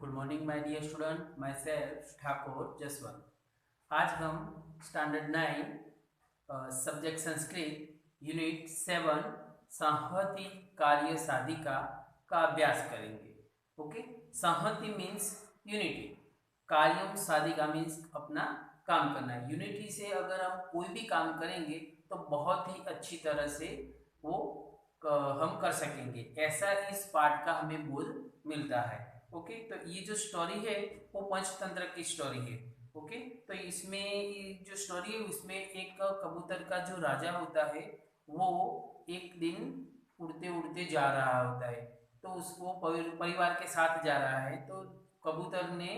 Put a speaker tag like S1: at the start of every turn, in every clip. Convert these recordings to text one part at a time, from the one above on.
S1: Good morning my dear student, myself Thakur Jaswant. आज हम standard 9 subject Sanskrit unit 7 संहति कार्य साधिका का अभ्यास करेंगे। ओके, संहति मीन्स यूनिटी, कार्यम साधिका मीन्स अपना काम करना। यूनिटी से अगर हम कोई भी काम करेंगे तो बहुत ही अच्छी तरह से वो हम कर सकेंगे, ऐसा इस पाठ का हमें बोध मिलता है। ओके, तो ये जो स्टोरी है वो पंचतंत्र की स्टोरी है। ओके, तो इसमें ये जो स्टोरी है उसमें एक कबूतर का जो राजा होता है वो एक दिन उड़ते उड़ते जा रहा होता है। तो उसको परिवार के साथ जा रहा है। तो कबूतर ने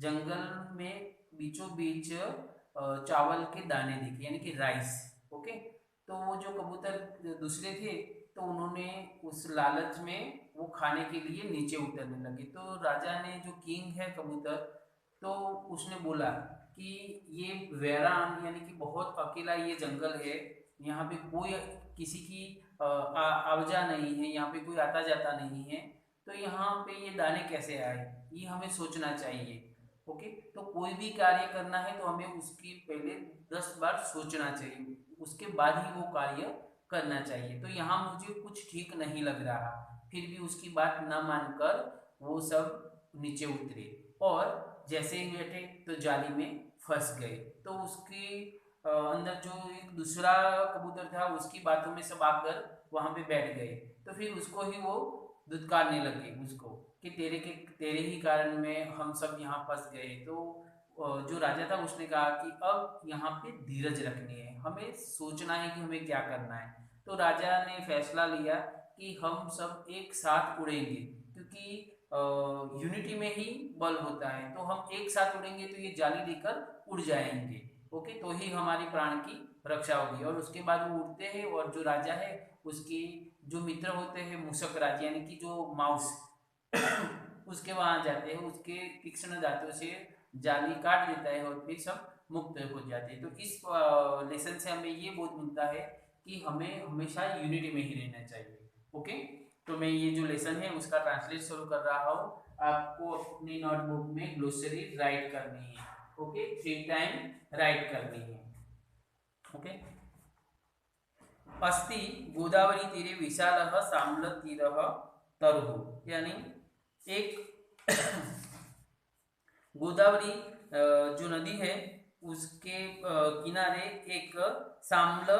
S1: जंगल में बीचों बीच चावल के दाने देखे, यानी कि राइस। ओके, तो वो जो कबूतर दूसरे थे तो उन्होंने उस लालच में वो खाने के लिए नीचे उतरने लगे। तो राजा ने, जो किंग है कबूतर, तो उसने बोला कि ये वैरान यानी कि बहुत अकेला ये जंगल है, यहाँ पे कोई किसी की आवाजा नहीं है, यहाँ पे कोई आता जाता नहीं है, तो यहाँ पे ये दाने कैसे आए, ये हमें सोचना चाहिए। ओके, तो कोई भी कार्य करना है तो हमें उसकी पहले 10 बार सोचना चाहिए, उसके बाद ही वो कार्य करना चाहिए। तो यहाँ मुझे कुछ ठीक नहीं लग रहा, फिर भी उसकी बात न मानकर वो सब नीचे उतरे और जैसे ही बैठे तो जाली में फंस गए। तो उसके अंदर जो एक दूसरा कबूतर था उसकी बातों में सब आकर वहां पे बैठ गए। तो फिर उसको ही वो दुत्कारने लगे उसको कि तेरे ही कारण में हम सब यहाँ फंस गए। तो जो राजा था उसने कहा कि अब यहाँ पे धीरज रखनी है, हमें सोचना है कि हमें क्या करना है। तो राजा ने फैसला लिया कि हम सब एक साथ उड़ेंगे, क्योंकि यूनिटी में ही बल होता है। तो हम एक साथ उड़ेंगे तो ये जाली लेकर उड़ जाएंगे। ओके, तो ही हमारी प्राण की रक्षा होगी। और उसके बाद वो उड़ते हैं और जो राजा है उसके जो मित्र होते हैं मूषक राज यानी कि जो माउस उसके वहां जाते हैं, उसके तीक्ष्ण दांतों से जाली काट देता है और फिर सब मुक्त हो जाते हैं। तो इस लेसन से हमें ये बोध मिलता है कि हमें हमेशा यूनिटी में ही रहना चाहिए। ओके, तो मैं ये जो लेसन है उसका ट्रांसलेट शुरू कर रहा हूँ। आपको अपनी नोटबुक में ग्लोसरी राइट करनी है। ओके, 3 टाइम राइट करनी है। ओके, अस्ति गोदावरी तीरे विशाल साम्ल तीर तरु, यानी एक गोदावरी जो नदी है उसके किनारे एक साम्ल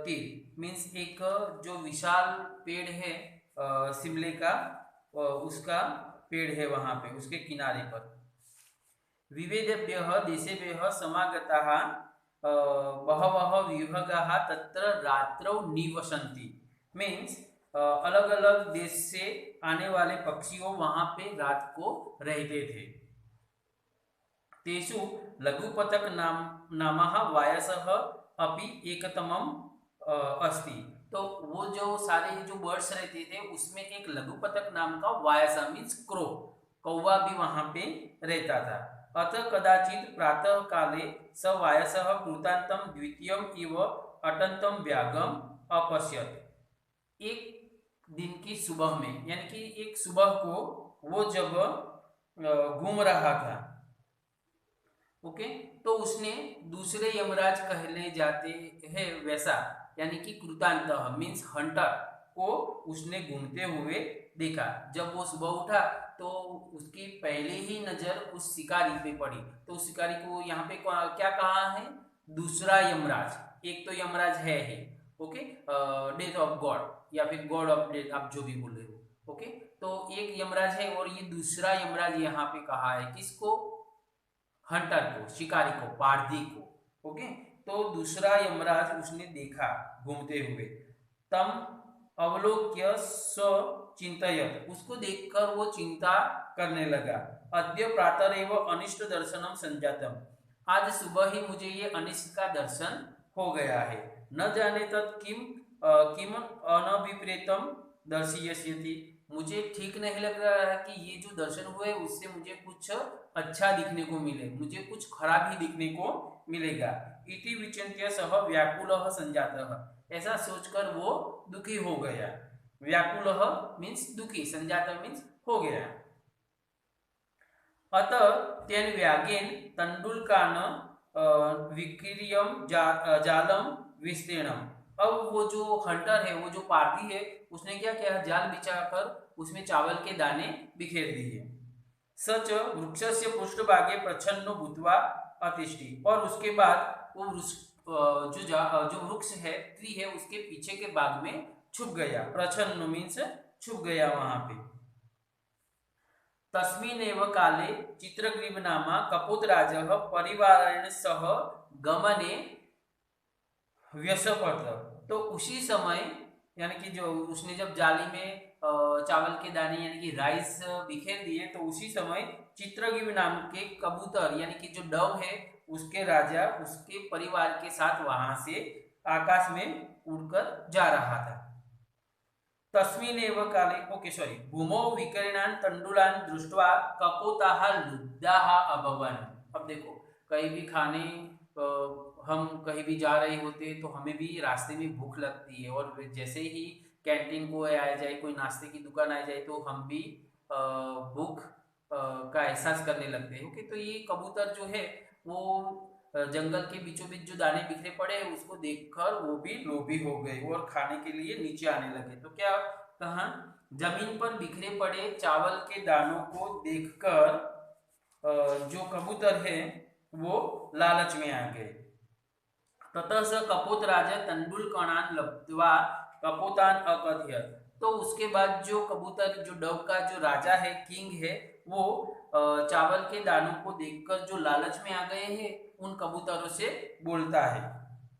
S1: तीर मीन्स एक जो विशाल पेड़ है, शिमले का उसका पेड़ है वहां पे उसके किनारे पर। विविधेभ्यः देशेभ्यः समागताः बहवः विहगाः तत्र रात्रौ निवसन्ति, मीन्स अलग अलग देश से आने वाले पक्षियों वहां पे रात को रहते थे। तेषु लघुपतक नामः वायसः अपि एकतमम् अस्ति। तो वो जो सारे जो बर्ड्स रहते थे उसमें एक लघुपतक नाम का वायसा मीन्स क्रो, कौवा भी वहां पे रहता था। अतः कदाचित प्रातः काले स वायसः कृतांतम द्वितीयम इव अटंतम व्यागम अपश्यत। एक दिन की सुबह में, यानी कि एक सुबह को वो जब घूम रहा था, ओके, तो उसने दूसरे यमराज कहले जाते हैं वैसा, यानी कि कृतांत मीन्स हंटर को उसने घूमते हुए देखा। जब वो सुबह उठा तो उसकी पहले ही नजर उस शिकारी पे पड़ी। तो उस शिकारी को यहाँ पे क्या कहा है, दूसरा यमराज। एक तो यमराज है ही, ओके, डेथ ऑफ गॉड या फिर गॉड ऑफ डेथ, आप जो भी बोले हो। ओके, तो एक यमराज है और ये दूसरा यमराज यहाँ पे कहा है किसको, हंटर को, शिकारी को, पारधी को। ओके, तो दूसरा यमराज उसने देखा घूमते हुए। तम अवलोक्य स चिंतयत, उसको देखकर वो चिंता करने लगा। अद्य प्रातरेव अनिष्ट दर्शनम संजातम, आज सुबह ही मुझे ये अनिष्ट का दर्शन हो गया है। न जाने तत् किम अनभिप्रेतम दर्शयति, मुझे ठीक नहीं लग रहा है कि ये जो दर्शन हुए उससे मुझे कुछ अच्छा दिखने को मिले, मुझे कुछ खराब ही दिखने को मिलेगा। इति विचिन्त्य सह व्याकुलः संजातः, ऐसा सोचकर वो दुखी हो गया। व्याकुलः मीन्स दुखी, संजातः मीन्स हो गया। अतः तेन व्यागेन तंडुलकान विक्रियम जालम विस्तीर्णम। अब वो जो हंटर है, वो जो पार्थी है, उसने क्या किया, जाल बिछाकर उसमें चावल के दाने बिखेर दिए। सच वृक्षस्य पृष्ठभागे प्रच्छन्नो भूत्वा अतिष्ठि, और उसके बाद वो वृक्ष जो वृक्ष है, ट्री है, उसके पीछे के भाग में छुप गया। प्रच्छन्न मीन्स छुप गया वहां पे। तस्मिन्नेव काले चित्रग्रीव नामा कपोतराजः परिवारेण सह गमने व्यसपत। तो उसी समय, यानी कि जो उसने जब जाली में चावल के दाने यानी कि राइस बिखेर दिए, तो उसी समय चित्रग्रीव नाम के कबूतर यानी कि जो डव है, उसके राजा उसके परिवार के साथ वहां से आकाश में उड़कर जा रहा था। तस्मिन्नेव काले, ओके सॉरी, भूमौ विकीर्णान् तण्डुलान् दृष्ट्वा कपोताः लुब्धाः अभवन्। अब देखो, कहीं भी खाने हम कहीं भी जा रहे होते तो हमें भी रास्ते में भूख लगती है, और जैसे ही कैंटीन को आ जाए, कोई नाश्ते की दुकान आ जाए, तो हम भी भूख का एहसास करने लगते हैं। ओके, तो ये कबूतर जो है वो जंगल के बीचों बीच जो दाने बिखरे पड़े हैं, उसको देखकर वो भी लोभी हो गए और खाने के लिए नीचे आने लगे। तो क्या कहा, जमीन पर बिखरे पड़े चावल के दानों को देखकर जो कबूतर है वो लालच में आ गए। ततः स कपोत राजा तंडुल कणान लब्ध्वा कपोतान अकथयत। तो उसके बाद जो कबूतर, जो डव का जो राजा है, किंग है, वो चावल के दानों को देखकर जो लालच में आ गए हैं, उन कबूतरों से बोलता है।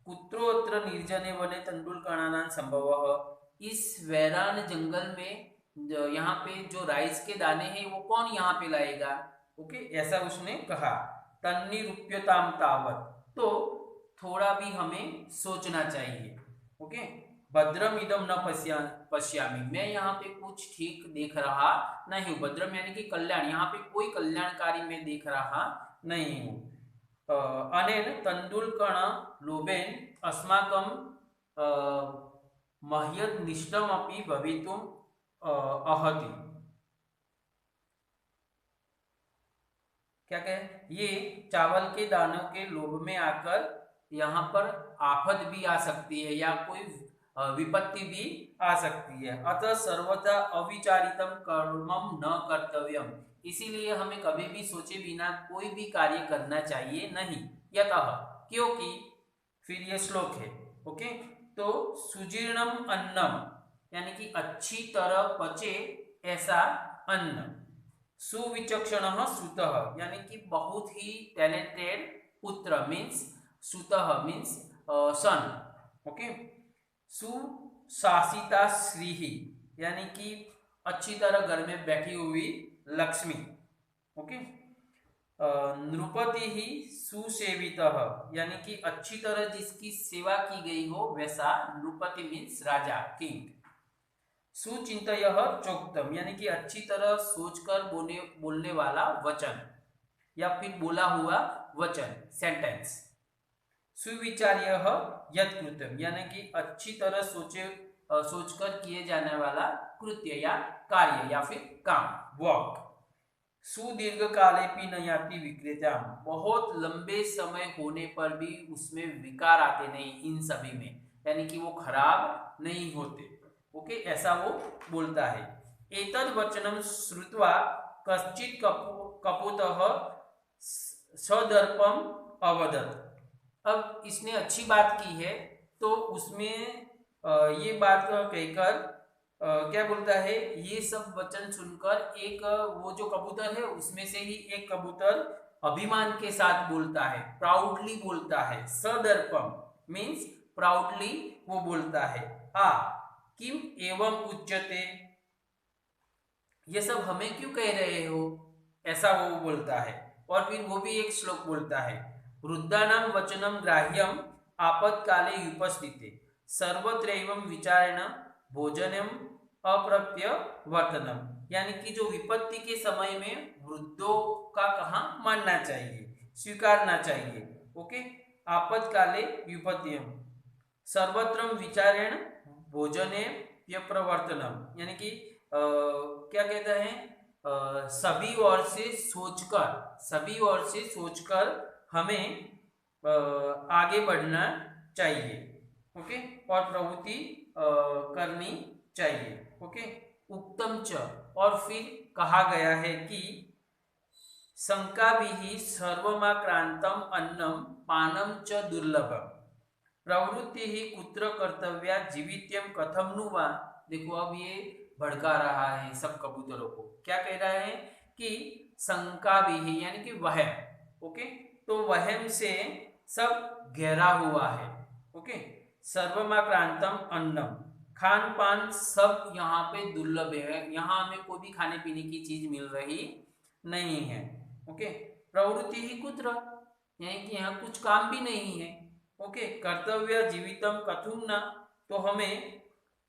S1: कुत्रोत्र निर्जने वने तंडुल कणानान संभव। इस वैरान जंगल में यहाँ पे जो राइस के दाने हैं वो कौन यहाँ पे लाएगा। ओके, ऐसा उसने कहा। तन्निरूप्यताम तावत, तो थोड़ा भी हमें सोचना चाहिए। ओके, भद्रम इदम न पश्यामि, मैं यहाँ पे कुछ ठीक देख रहा नहीं हूँ। भद्रम यानी कि कल्याण, यहाँ पे कोई कल्याणकारी मैं देख रहा नहीं हूँ। अनेन तंडुलकण लोभेन अस्माकं मह्यत निष्ठमपि भवितुम अहति। क्या कहे, ये चावल के दानों के लोभ में आकर यहाँ पर आफत भी आ सकती है या कोई विपत्ति भी आ सकती है। अतः सर्वथा अविचारितम कर्मम न कर्तव्यम, इसीलिए हमें कभी भी सोचे बिना कोई भी कार्य करना चाहिए नहीं। यतः, क्योंकि, फिर ये श्लोक है। ओके, तो सुजीर्णम अन्नम यानी कि अच्छी तरह पचे ऐसा अन्न, सुविचक्षण सुतः यानी कि बहुत ही टैलेंटेड पुत्र, मीन्स सुतः मीन्स सन। ओके, सुशासिता श्री यानी कि अच्छी तरह घर में बैठी हुई लक्ष्मी। ओके, नृपति ही सुसेवितः यानी कि अच्छी तरह जिसकी सेवा की गई हो वैसा नृपति मीन्स राजा, किंग। सुचिंतयः चोक्तम यानी कि अच्छी तरह सोचकर बोलने वाला वचन या फिर बोला हुआ वचन, सेंटेंस। सुविचार्यः यत्कृत्यम यानी कि अच्छी तरह सोचकर किए जाने वाला कृत्य या कार्य या फिर काम, वर्क। सुदीर्घ काले भी न याति विक्रेता, बहुत लंबे समय होने पर भी उसमें विकार आते नहीं, इन सभी में, यानी कि वो खराब नहीं होते। ओके, ऐसा वो बोलता है। एतद वचनम श्रुत्वा कश्चित कपोतः सदर्पम अवदत्। अब इसने अच्छी बात की है, तो उसमें ये बात कहकर क्या बोलता है, ये सब वचन सुनकर एक वो जो कबूतर है उसमें से ही एक कबूतर अभिमान के साथ बोलता है, प्राउडली बोलता है। सदर्पम मीन्स प्राउडली वो बोलता है। किम एवं उच्यते, ये सब हमें क्यों कह रहे हो, ऐसा वो बोलता है। और फिर वो भी एक श्लोक बोलता है, वृद्धानां वचनम ग्राह्यम आपत्काले उपस्थिते सर्वत्रैवं विचारेण भोजनम अप्रत्य वर्तनम, यानी कि जो विपत्ति के समय में वृद्धों का कहाँ मानना चाहिए, स्वीकारना चाहिए। ओके, आपत्काले विपत्तियम सर्वत्रम विचारेण भोजने प्रवर्तनम, यानी कि क्या कहता है, सभी ओर से सोचकर हमें आगे बढ़ना चाहिए। ओके, और प्रवृत्ति करनी चाहिए। ओके, उत्तम च, और फिर कहा गया है कि शंकाभिः सर्वमाक्रांतम अन्नम पानम च दुर्लभम प्रवृत्ति ही कुत्र कर्तव्या जीवित्यम कथम नु वा। देखो, अब ये भड़का रहा है सब कबूतरों को। क्या कह रहा है कि शंका भी, यानी कि वहम। ओके, तो वहम से सब घेरा हुआ है। ओके, सर्वमाक्रांतम अन्नम, खान पान सब यहाँ पे दुर्लभ है, यहाँ हमें कोई भी खाने पीने की चीज मिल रही नहीं है। ओके, प्रवृत्ति ही कुत्र, यानी कि यहाँ कुछ काम भी नहीं है। ओके, कर्तव्य जीवितम कथुम न, तो हमें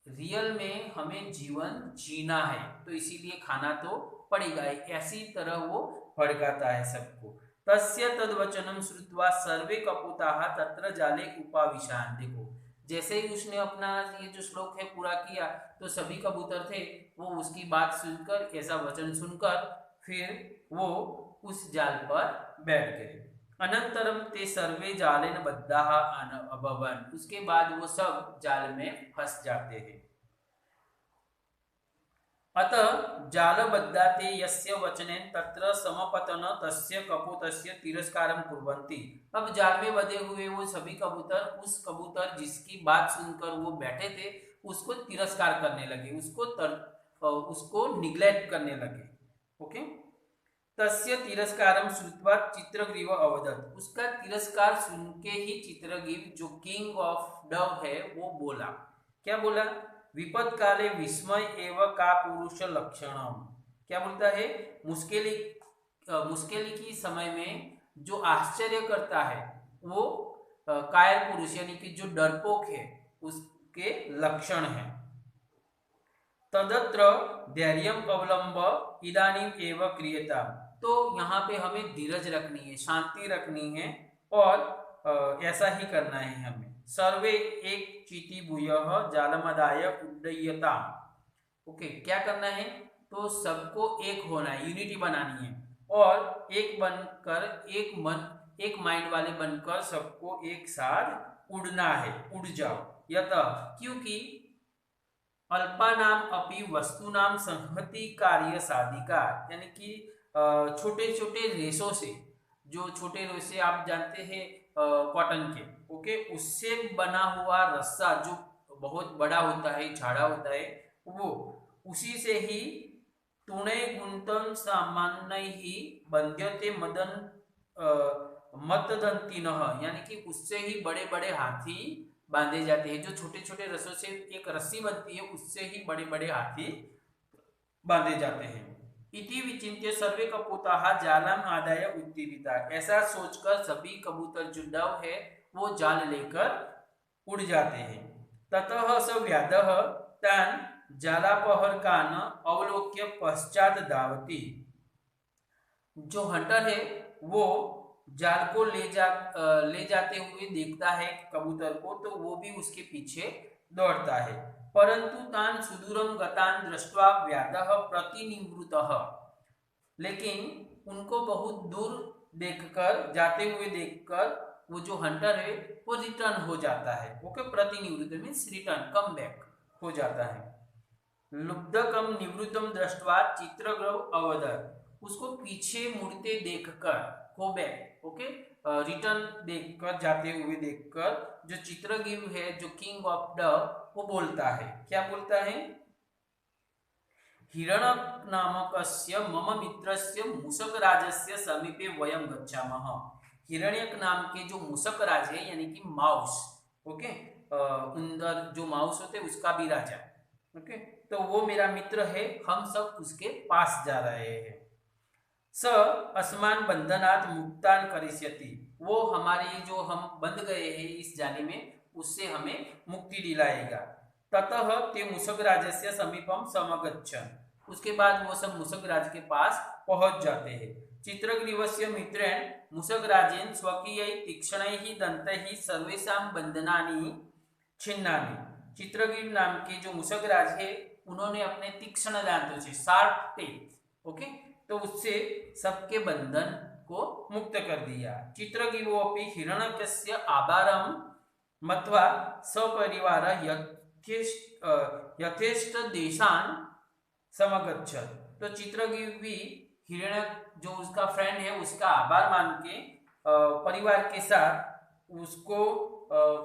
S1: रियल में हमें जीवन जीना है, तो इसीलिए खाना तो पड़ेगा। ऐसी तरह वो भड़काता है सबको। तस्य तद्वचनम श्रुत्वा सर्वे कपूताः तत्र जाले उपाविशान। देखो, जैसे ही उसने अपना ये जो श्लोक है पूरा किया, तो सभी कबूतर थे वो उसकी बात सुनकर, ऐसा वचन सुनकर फिर वो उस जाल पर बैठ गए। अनंतरम ते सर्वे जालेन बद्धाः अभवन्, उसके बाद वो सब जाल में फंस जाते हैं। अतः जालबद्धा ते यस्य वचनेन तत्र समपतन तस्य कपूतस्य तिरस्कारं कुर्वन्ति। अब जाल में बंधे हुए वो सभी कबूतर उस कबूतर जिसकी बात सुनकर वो बैठे थे उसको तिरस्कार करने लगे, उसको निग्लेक्ट करने लगे। ओके, तस्य तिरस्कारम श्रुत्वा चित्रग्रीव अवदत्, उसका तिरस्कार सुन के ही चित्रग्रीव जो किंग ऑफ डव है वो बोला। क्या बोला? विपद काले विस्मय एव का पुरुष लक्षणम। क्या बोलता है? मुश्किल की समय में जो आश्चर्य करता है वो कायर पुरुष, यानी कि जो डरपोक है उसके लक्षण है। तदत्र धैर्यम अवलंब इदानीम एव क्रियता, तो यहाँ पे हमें धीरज रखनी है, शांति रखनी है, और ऐसा ही करना है हमें। सर्वे एक चीति भूयः जालमदाय उड्डयता। ओके, क्या करना है? तो सबको एक होना है, यूनिटी बनानी है, और एक बनकर एक माइंड वाले बनकर सबको एक साथ उड़ना है। उड़ जाओ। यत, क्योंकि अल्पानाम अपि वस्तुनाम संहति कार्य साधिका, यानी कि छोटे छोटे रेशों से, जो छोटे रेशे आप जानते हैं कॉटन के, ओके, उससे बना हुआ रस्सा जो बहुत बड़ा होता है, झाड़ा होता है, वो उसी से ही तुणे गुंतन सामान्य ही बंध्यते मदन मतदंतिनः, यानी कि उससे ही बड़े बड़े हाथी बांधे जाते हैं। जो छोटे छोटे रस्सों से एक रस्सी बनती है उससे ही बड़े बड़े हाथी बांधे जाते हैं। इति विचिन्त्य सर्वे कपूताः जालम आदाय उत्तीरिता, ऐसा सोचकर सभी कबूतर जो डव है वो जाल लेकर उड़ जाते हैं। ततः स व्याधः तान् जालापहरकान् अवलोक्य पश्चात धावति, जो हंटर है वो जाल को ले जाते हुए देखता है कबूतर को, तो वो भी उसके पीछे दौड़ता है। परंतु तान सुदूरम गतान दृष्ट्वा व्याधः प्रतिनिवृतः, लेकिन उनको बहुत दूर देखकर, जाते हुए देखकर वो जो हंटर है वो रिटर्न हो जाता है। ओके, प्रतिनिवृत मीन्स रिटर्न, कम बैक हो जाता है। लुब्धकम निवृत्तम दृष्ट्वा चित्रग्रह अवदत्, उसको पीछे मुड़ते देखकर, गो बैक, ओके, रिटर्न देखकर, जाते हुए देखकर जो चित्रगिव है, जो किंग ऑफ डव, वो बोलता है। क्या बोलता है? हिरण्यक नामकस्य मम मित्रस्य मूषकराजस्य समीपे वयम गच्छामः। हिरण्यक नाम के जो मूषकराज है, यानी कि माउस, ओके, उंदर जो माउस होते उसका भी राजा, ओके, तो वो मेरा मित्र है, हम सब उसके पास जा रहे हैं। स अस्मान बंधनात् मुक्तान करिष्यति, वो हमारे जो हम बंध गए हैं इस जाली में उससे हमें मुक्ति दिलाएगा। ततः ते मूषकराजस्य समीपम समगच्छन्, उसके बाद वो सब मूषकराज के पास पहुंच जाते हैं। चित्रग्रीवस्य मित्रेण मूषकराजेन स्वकीयै तीक्ष्णैः दन्तैः सर्वेषां बंधनानि छिन्नानि। चित्रग्रीव नाम के जो मूषकराज है उन्होंने अपने तीक्ष्ण दांतों से, शार्प टेप, ओके, तो उससे सबके बंधन को मुक्त कर दिया। चित्रगिरोपि हिरण्यकस्य आभारम मत्वा सपरिवार यथेष्ट देशान समगच्छत। तो चित्रगीत भी हिरण्य जो उसका फ्रेंड है उसका आभार मान के परिवार के साथ उसको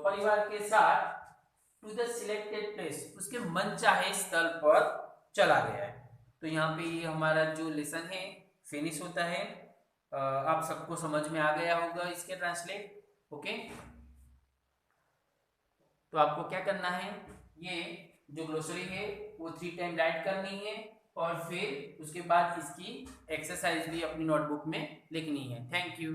S1: परिवार के साथ टू द सिलेक्टेड प्लेस उसके मन चाहे स्थल पर चला गया है। तो यहाँ पे ये हमारा जो लेसन है फिनिश होता है। आप सबको समझ में आ गया होगा इसके ट्रांसलेट। ओके, तो आपको क्या करना है, ये जो ग्लोसरी है वो 3 टाइम राइट करनी है और फिर उसके बाद इसकी एक्सरसाइज भी अपनी नोटबुक में लिखनी है। Thank you.